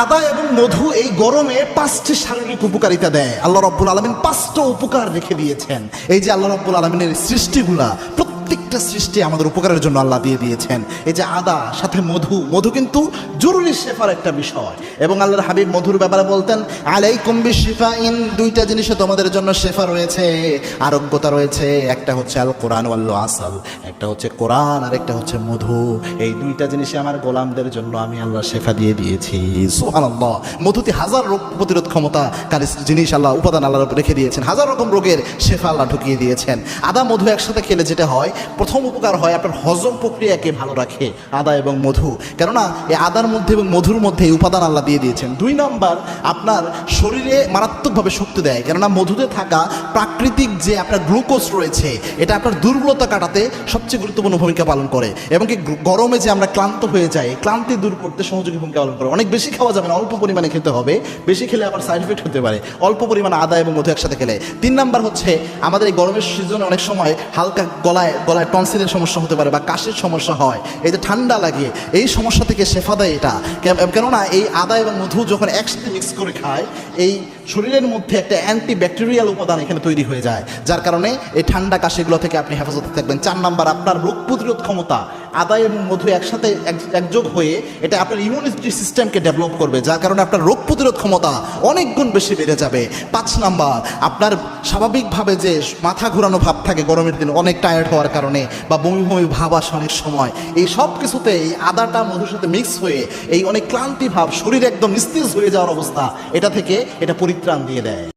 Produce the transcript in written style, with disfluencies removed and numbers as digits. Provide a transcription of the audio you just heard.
আদা এবং মধু এই গরমে 5টি শারীরিক উপকারিতা দেয়। আল্লাহ রাব্বুল আলামিন 5টা উপকার রেখে দিয়েছেন। এই যে আল্লাহ রাব্বুল আলামিনের সৃষ্টিগুলা, প্রত্যেকটা সৃষ্টি আমাদের উপকারের জন্য আল্লাহ দিয়ে দিয়েছেন। এই যে আদা সাথে মধু, মধু কিন্তু জরুরি শেফার একটা বিষয়। এবং আল্লাহর হাবিব মধুর ব্যাপারে বলতেন, আলাইকুম বিশিফাইন, দুইটা জিনিসে তোমাদের জন্য শেফা রয়েছে, আরোগ্যতা রয়েছে। একটা হচ্ছে আল কোরআন ওয়াল আসল, একটা হচ্ছে কোরআন আর একটা হচ্ছে মধু। এই দুইটা জিনিসে আমার গোলামদের জন্য আমি আল্লাহ শেফা দিয়ে দিয়েছি। সুবহানাল্লাহ। মধুতে হাজার রোগ প্রতিরোধ ক্ষমতাকারী জিনিস আল্লাহ, উপাদান আল্লাহ রেখে দিয়েছেন। হাজার রকম রোগের শেফা আল্লাহ ঢুকিয়ে দিয়েছেন। আদা মধু একসাথে খেলে যেটা হয়, প্রথম উপকার হয় আপনার হজম প্রক্রিয়াকে ভালো রাখে আদা এবং মধু, কেননা এই আদার মধ্যে এবং মধুর মধ্যে এই উপাদান আল্লাহ দিয়ে দিয়েছেন। 2 নাম্বার, আপনার শরীরে মারাত্মকভাবে শক্তি দেয়, কেননা মধুতে থাকা প্রাকৃতিক যে আপনার গ্লুকোজ রয়েছে, এটা আপনার দুর্বলতা কাটাতে সবচেয়ে গুরুত্বপূর্ণ ভূমিকা পালন করে। এবং কি গরমে যে আমরা ক্লান্ত হয়ে যাই, ক্লান্তি দূর করতে সহযোগী ভূমিকা পালন করে। অনেক বেশি খাওয়া যাবে না, অল্প পরিমাণে খেতে হবে। বেশি খেলে আবার সাইড এফেক্ট হতে পারে, অল্প পরিমাণে আদা এবং মধু একসাথে খেলে। 3 নাম্বার হচ্ছে, আমাদের এই গরমের সিজনে অনেক সময় হালকা গলায় টনসিলের সমস্যা হতে পারে বা কাশির সমস্যা হয়, এই যে ঠান্ডা লাগে, এই সমস্যা থেকে শেফা দেয় এটা। কেননা এই আদা এবং মধু যখন একসাথে মিক্স করে খায়, এই শরীরের মধ্যে একটা অ্যান্টি ব্যাকটেরিয়াল উপাদান এখানে তৈরি হয়ে যায়, যার কারণে এই ঠান্ডা কাশিগুলো থেকে আপনি হেফাজতে থাকবেন। 4 নাম্বার, আপনার রোগ প্রতিরোধ ক্ষমতা, আদা এবং মধু একসাথে একযোগ হয়ে এটা আপনার ইমিউনিটি সিস্টেমকে ডেভেলপ করবে, যার কারণে আপনার রোগ প্রতিরোধ ক্ষমতা অনেক গুণ বেশি বেড়ে যাবে। 5 নাম্বার, আপনার স্বাভাবিকভাবে যে মাথা ঘোরানো ভাব থাকে গরমের দিন, অনেক টায়ার্ড হওয়ার কারণে বা বমি বমি ভাব আসে অনেক সময়, এই সব কিছুতে এই আদাটা মধুর সাথে মিক্স হয়ে এই অনেক ক্লান্তি ভাব, শরীর একদম নিস্তেজ হয়ে যাওয়ার অবস্থা, এটা থেকে এটা পরিত্রাণ দিয়ে দেয়।